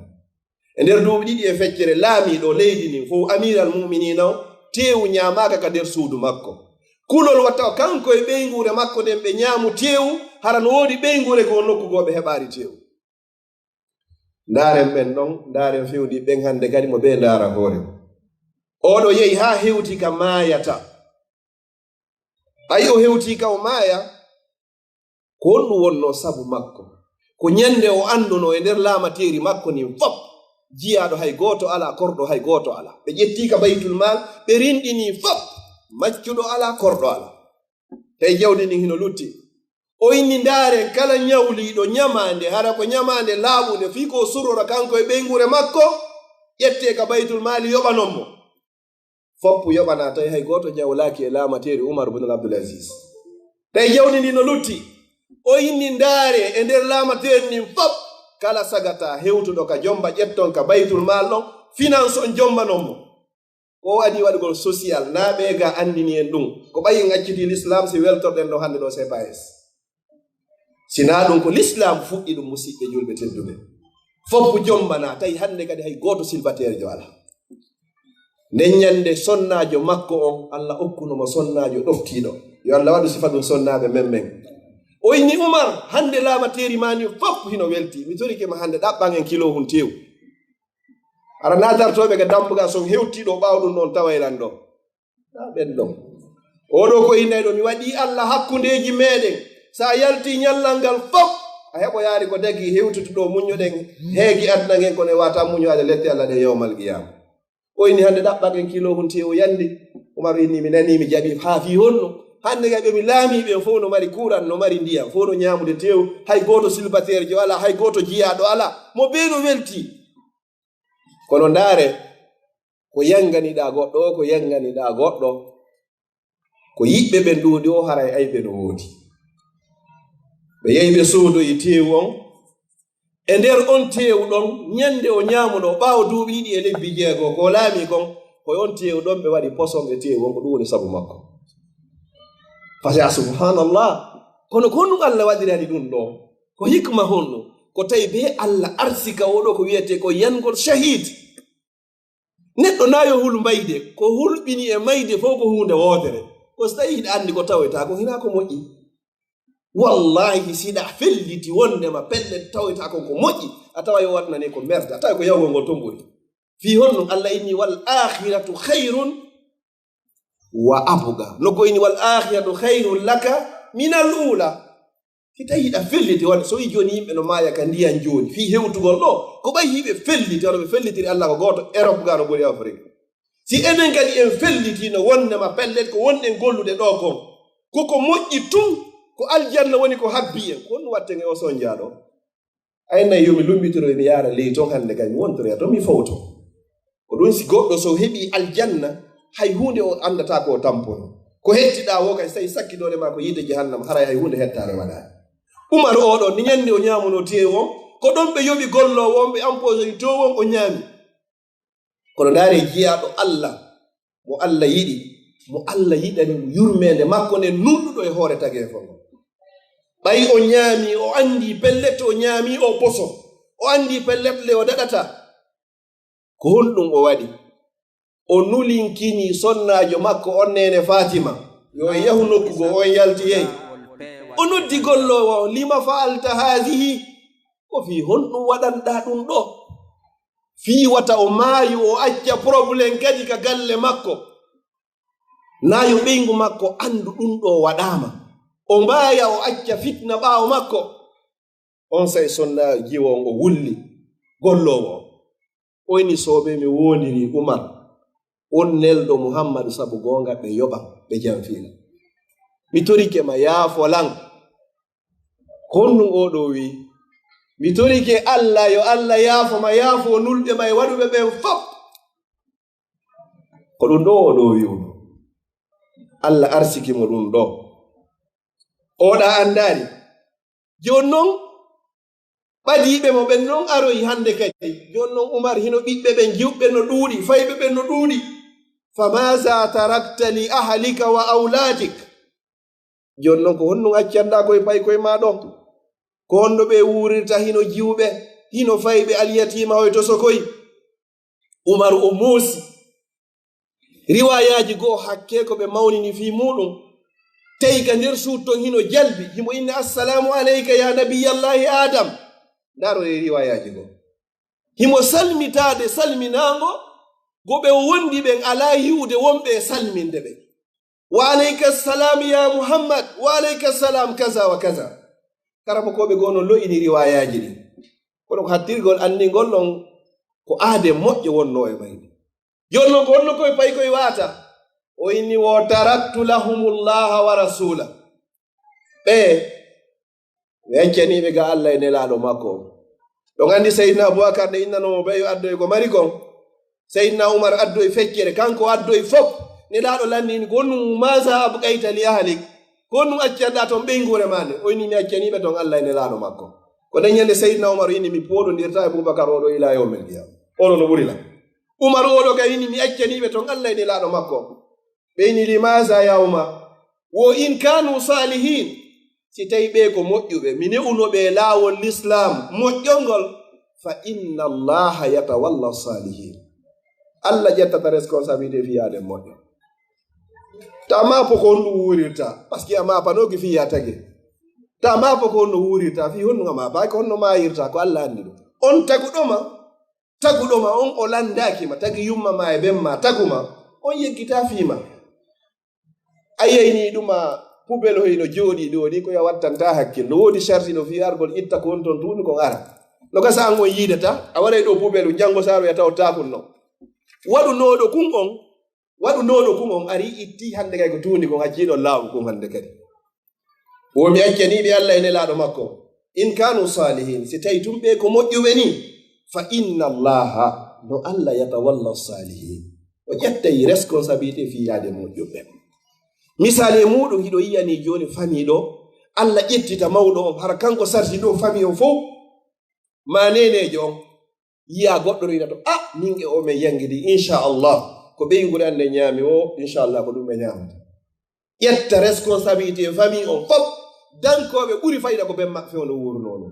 e nder duuɓi ɗiɗi e feccere laamiɗo leydi ni fo amiral muminina o tewu ñamaka ka nder suudu makko kulol watta kanko e ɓeygure makko nden ɓe ñaamu tewu hara no woodi ɓeygure ko nokkugoɓe heɓaari tewu ndaren ɓen ɗon ndaren fewdi ɓen hande kadi mo ɓe ndaara hoore oɗo yehi ha hewti ka maayata ayi o hewti ka o maaya ko honɗum wonno sabu makko ko ñande o anduno e nder laamateri makko nin fop jiyaɗo hay goto ala korɗo hay goto ala ɓe ƴetti ka baytul mal ɓe rinɗini fop maccuɗo ala korɗo ala tawi jawdi ndin hino lutti o inni ndaaren kala ñawliɗo ñamande hara ko ñamande laaɓude fii ko surora kanko e ɓeygure makko ƴette ka baytul mali yoɓanon mo foppu yoɓana tawi hay goto jawlaki e laamateri Umar bin Abdul Aziz tawi jawdi ndi no lutti o inni ndaare e nder laamateri ndin fop kala sagata hewtuɗo ka jomba ƴetton ka baytul mal ɗon finance on jombanon mo ko adi waɗugol social naaɓe ga andini en ɗum ko ɓayi acciti l'islam si weltorɗen ɗo hande ɗo CPS sina ɗum ko l'islam fuɗɗi ɗum musidɓe julɓe tedduɓe foppu jombana tawi hande kadi hay goto silbatere jo ala nden ñande sonnajo makko on Allah okkunomo sonnajo ɗoftiɗo yo Allah waɗu sifa ɗum sonnaɓe men o inni Umar hande laamateri mani fop hino welti mi torikema hande ɗaɓɓan en kilo hun tew ara natartoɓe ga dambuga son hewtiɗo ɓawɗum ɗon tawayran ɗo ɓen ɗon oɗo ko innayɗo mi waɗi Allah hakkundeji meɗen sa yalti ñallal ngal fop a heɓo yaari ko dagi hewtutuɗo muñoɗen heegi adna gen kono wata muñoade lette Allah ɗe yowmal qiyama o inni hande ɗaɓɓan en kilo hun tew yandi Umar inni mi nani mi jaɓi ha fi honno hande ga ɓe mi laamiɓe fof no mari kuran no mari ndiyam fof no ñamude tew hay goto silbatere jo ala hay goto jiyaɗo ala mo ɓe no welti kono ndaare ko yanganiɗa goɗɗo ko yanganiɗa goɗɗo ko yiɓɓe ɓen ɗuuɗi o haray ayɓe no woodi ɓe yehi ɓe soodoyi tewu on e nder on tewu ɗon ñande o ñamuɗo ɓaawo duuɓi ɗiɗi e lebbi jeego ko laami kon koye on tewu ɗon ɓe waɗi poson e tewu on ko ɗum woni sabu makko fasa subhanallah kono ko honɗum Allah waɗirani ɗum ɗo ko hikma honɗum ko tawi be Allah arsika oɗo ko wiyete ko yangol shahid neɗɗo nayo hul mbayde ko hulɓini e mayde fof ko hunde wotere ko so tawi hiɗa andi ko taweta ko hina ko moƴƴi wallahi siɗa felliti wondema pelle taweta kon ko moƴƴi a tawa yo waɗnane ko merde a tawi ko yawgol ngol ton ɓuri fi honɗum Allah inni wal akhiratu khayrun wa abuga no ko inni wal akhiratu khayrun laka min al ula si tawi hiɗa felliti wonde so wi joni yimɓe no maaya ka ndiyan joni fi hewtugol ɗo ko ɓayi hiɓe felliti wano ɓe fellitiri Allah ko goto Europe ga no ɓuri Afrique si enen kadi en felliti no wonnema pellet ko wonɗen gollude ɗo kon koko moƴƴi tun ko aljanna woni ko habbi en ko honno watten e o son jaaɗo aynayi yomi lumbitoro mi yaara ley ton hande kay mi wontoroya to mi fawto ko ɗum si goɗɗo so heɓi aljanna hay hunde o andata ko tampono ko hettiɗa wo kay so tawi sakkiɗore ma ko yide jahannama haray hay hunde hettare waɗani Umar oɗo ni ñande o ñamuno tewu on ko ɗon ɓe yoɓi gollowo on ɓe emposé to on o ñaami kono ndaare jiyaɗo Allah mo Allah yiɗi mo Allah yiɗani yurmede makko nde nulɗuɗo e hoore tagee fo ɓay o ñaami o anndi pellet o ñaami o poso o anndi pelletle o daɗata ko honɗum o waɗi o nulinkini sonnaajo makko on nene Fatima yo yahu nokkugo on yalti yehi o noddi gollowo lima faalta haadihi ko fii honɗum waɗanɗa ɗum ɗo fii wata o maayu o acca probléme kadi ka galle makko nayo ɓeyngu makko anndu ɗum ɗo waɗaama o mbaaya o acca fitna ɓaawo makko on say sonna jiwo ngo wulli gollowo o oyni soobe mi wondiri Umar on nelɗo Muhammadu sabu goonga ɓe yoɓa ɓe jamfiila mi torike ma yaafolan honɗum oɗo wi mi torike Allah yo Allah yaafoma yaafo nulɓe ma e waɗuɓe ɓen fop ko ɗum ɗo oɗo wiwno Allah arsikimo ɗum ɗo oɗa andari jon non ɓadiɓe mo ɓen non aroyi hande kadi jon non Umar hino ɓiɓɓe ɓen jiwɓe no ɗuuɗi fayɓe ɓen no ɗuuɗi famaza tarakta li ahlika wa auladik jon non ko honɗum accanda koye pay koye ma ɗon ko honno ɓe wurirta hino jiwɓe hino fayɓe alyatima hoye to sokoy Umar o moosi riwayaji goo hakke ko ɓe mawnini fi muɗum tawi ka nder suutton hino jalbi himo inna assalamu aleyka ya nabiyallahi adam ndaro e riwayaji goo himo salmitade salminago go ɓe wondi ɓen ala yiwde wonɓe e salminde ɓe wa aleyka salam ya muhammad wa aleyka salam kaza wa kaza karama koɓe gono loyini riwayaji ɗi kono ko hattirgol anndingol ɗon ko aade moƴƴo wonno e mayni jonno ko honno koye pay koye waata o inni wo taraktu lahumullaha wa rasula ɓe weccaniɓe ga Allah e nelaɗo makko ɗon anndi seydna aboubacar nde innanomo ɓe yo addoye ko mari kon seydna oumar addoye feccere kanko addoye fof nelaɗo landini ko honnum masa abu kayta li ahalik ko honnum accanɗa toon ɓeygure mane o inni mi accaniɓe toon Allah e nelaɗo makko ko dañande seydna oumar inni mi poɗodirta e aboubacar oɗo ila yawmel qiyama oɗo no ɓuri la Umar oɗo ka inni mi accaniɓe toon Allah e nelaɗo makko ɓeyni limasa yawma wo in kanu salihin si tawi ɓe ko moƴƴuɓe mi ne'unoɓe laawol l'islam moƴƴolngol fa inna allaha yatawalla salihin Allah ƴettata responsabilité fiyade moƴƴo ta mapo ko honɗum wurirta par ce que a mapanoki fiya tagi ta mapo ko honno wurirta fi honnuga mapa ko honno mayirta ko Allah anndi ɗum on taguɗoma on o landakima tagi yumma ma e ɓemma taguma on yeggita fiima a yeyni ɗuma pubel hoyno jooɗi ɗo ni ko ya wattanta hakkillo woodi charti no fi argol itta ko on toon tuuni kon ara no gasa an on yiidata a waɗay ɗo pubelu janngo saro ya taw takun no waɗunoɗo kun on ari itti hande kay ko tuuni kon hacciɗon laawu kon hande kadi womi accaniɓe Allah e nelaɗo makko in kanu salihin si tawi tum ɓe ko moƴƴuɓe ni fa inna allaha no Allah yatawalla salihin o ƴettay responsabilité fiyade moƴƴuɓe misali muɗum hiɗo yiyani joni famille ɗo Allah ƴettita mawɗo on hara kanko sarti ɗo famille o fof ma nenejo on yiya goɗɗo royna to min e o men yangidi inchallah ko ɓeygure ande ñaami o inchallah ko ɗum ɓe ñamata ƴetta responsabilité famille on fof dankoɓe ɓuri fayda ko ɓen maɓɓe fewno wurnono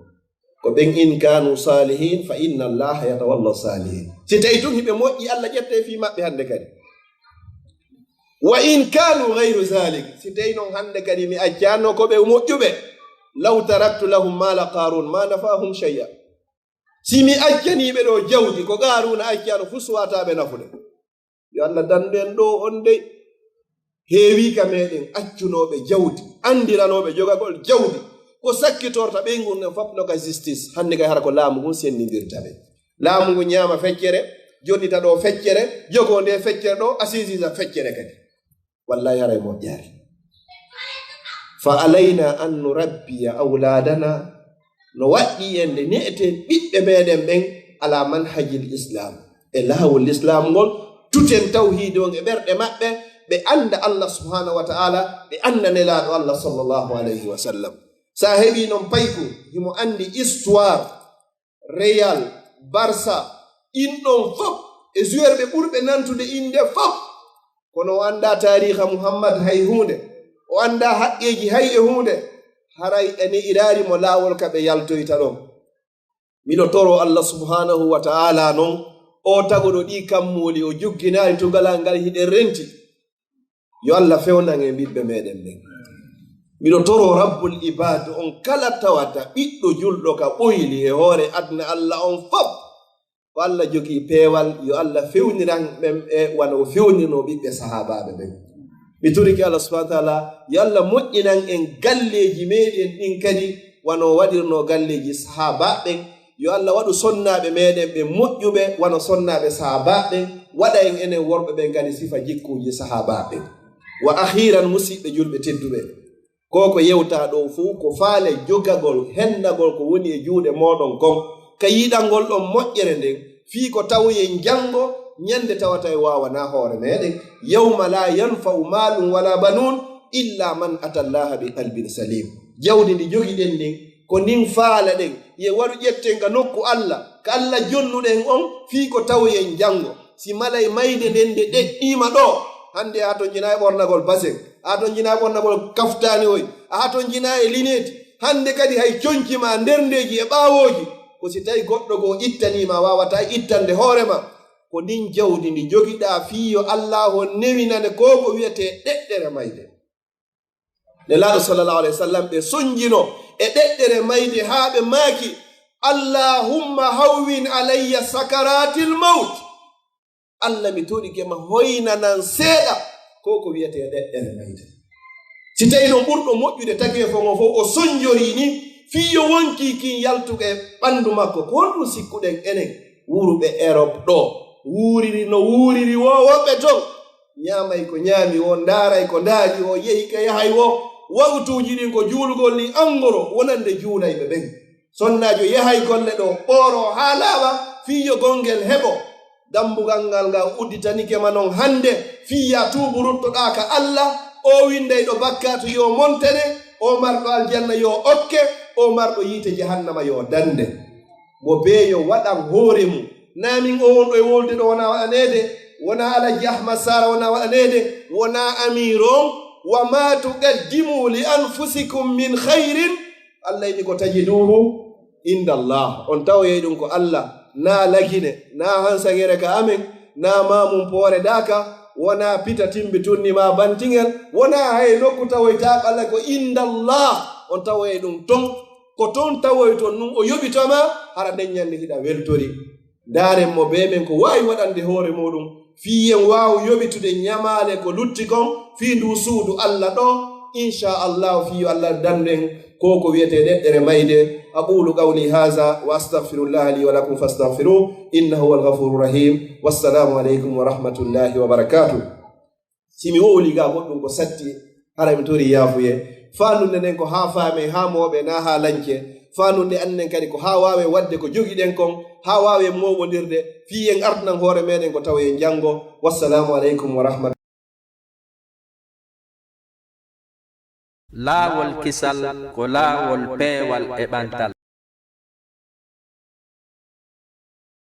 ko ɓen in kanu salihin fa inna allaha yatawalla salihin si tawi tun hiɓe moƴƴi Allah ƴette fi maɓɓe hande kadi wa in kanu gayru zalik si tawi noon hande kadi mi accanno ko ɓe moƴƴuɓe law taraktu lahum mala qarun ma nafahum shay'a si mi accaniɓe ɗo jawdi ko qaruna accano fu suwataɓe nafude yo Allah danden ɗo on dey heewi ka meɗen accunoɓe jawdi andiranoɓe jogagol jawdi ko sakkitorta ɓeygu nen fof no ka justice hande kay hara ko laamu ngun sendidirta ɓe laamu ngu ñaama feccere joɗɗita ɗo feccere jogo nde feccere ɗo assisisa feccere kadi wallahi haray moƴƴaari fa alayna an nurabbiya awladana no waɗɗi ende ne'eten ɓiɓɓe meɗen ɓen ala manhajil islam e laawol l'islam ngol tuten tawhide on e ɓerɗe maɓɓe ɓe anda Allah subhanahu wa ta'ala ɓe anda nelaɗo Allah sallallahu alayhi wa sallam sa heɓi noon payku himo andi histoire Real Barça inɗon fof e joueur ɓe ɓurɓe nantude inde fof kono o anda tariha Muhammad hay hunde o anda haqqeji hay e hunde haray ene irari mo laawol ka ɓe yaltoyta ɗon. Miɗo toro Allah subhanahu wa ta'ala non o tagoɗo ɗi kammuli o jugginari tugalal ngal hiɗen renti, yo Allah fewnan e ɓiɓɓe meɗen ɓen. Miɗo toro rabbul ibad on kala tawata ɓiɗɗo julɗo ka ɓoyli e hoore adna Allah on fop ko Allah jogi peewal, yo Allah fewniran ɓen e wano o fewnirno ɓiɓɓe sahabaɓe ɓen. mi turiki Allah subhanahu wa ta'ala yo Allah moƴƴinan en galleji meɗen ɗin kadi wano waɗirno galleji sahabaɓen. Yo Allah waɗu sonnaɓe meɗen ɓe moƴƴuɓe wano sonnaɓe sahabaɓen, waɗa en enen worɓe ɓen kadi sifa jikkuji sahabaɓen. Wa akhiran musidɓe julɓe tedduɓe, ko yewta ɗo fuu ko faale jogagol hendagol ko woni e juuɗe moɗon kon, ka yiɗangol ɗon moƴƴere nden fii ko tawoyen jango ñande tawata e wawana hoore meɗen. Yawma la yanfa'u malun wala banun illa man atallaha bi qalbin salim. Jawdi ndi jogiɗen ndin ko nin faala ɗen ye waɗu ƴetten ga nokku Allah, ka Allah jonnuɗen on fii ko tawoyen jango. Si malay mayde nden nde ɗeɗɗima ɗo, hande a to jina e ɓornagol basen, a to jina e ɓornagol kaftani oy, a to jina e lineti, hande kadi hay coñcima nder ndeji e ɓawoji, ko si tawi goɗɗo go ittanima wawata ittande hoorema. Ko ndin jawdi ndi jogiɗa fiyo Allah o newinane ko ko wiyete ɗeɗɗere mayde. Nelaɗo sallallahu alaihi wasallam ɓe sonjino e ɗeɗɗere mayde haa ɓe maaki Allahumma hawwin alayya sakaratil maut. Allah mi toɗikema hoynanan seeɗa ko ko wiyete ɗeɗɗere mayde. Si tawi no ɓurɗo moƴƴude tagi fo ngo fof o sonjori ni fiyo wonki kin yaltuɓe ɓandu makko. Ko honɗum sikkuɗen enen wuruɓe Europe ɗo wuuriri no wuuriri wo woɓɓe ton ñaamay ko ñaami wo, ndaaray ko ndaari wo, yehi ka yahay wo, wawtuuji ɗin ko juulugol ni angoro wonande juulayɓe ɓen. Sonnaajo yahay golle ɗo ɓooro haa laaɓa fiyo gongel heɓo. Dambugal ngal ngal udditanike non hannde fiya tuubu ruttoɗaa ka Allah. O windayɗo bakkaatu yo montene, o marɗo aljanna yo okke, o marɗo yiite jahannama yo dande. Mo beeyo waɗan hoore mum. Namin o wonɗo e wolde ɗo wona waɗanede, wona Alaji Ahmad Sara wona waɗanede, wona amiron. Wa ma tuqaddimu li anfusikum min khairin Allah yiɗi ko tajiduhu inda Allah. On tawoye ɗum ko Allah, na lagine, na hansagere ka amen, na mamum poore daka, wona pita timbi tunni ma bantingel, wona hay nokku tawoyta Allah ko inda Allah. On tawoye ɗum ton, ko ton tawoy ton nun o yoɓitoma hara nden ñande hiɗa weltori. Daren mo be men ko wawi waɗande hoore muɗum fiyen wawu yoɓitude ñamale ko lutti kon fi ndu suudu Allah ɗo inchallahu fiyo Allah danden ko wiyete ɗeɗɗere mayde. aqulu qawli hadha wa astaghfirullah li wa lakum fastaghfiruh innahu huwal ghafurur rahim. Wassalamu aleykum wa rahmatullahi wa barakatuh. simi wowli ga goɗɗum ko satti hara mi tori yaafuye fandude nden ko ha faame ha moɓe na ha lanke, fandude annen kadi ko ha wawe wadde ko jogiɗen kon, ha wawe moɓodirde fiyen artunan hoore meɗen ko tawa en jango. Wassalamu aleykum wa rahmatullahi. laawol kisal ko laawol peewal e ɓantal.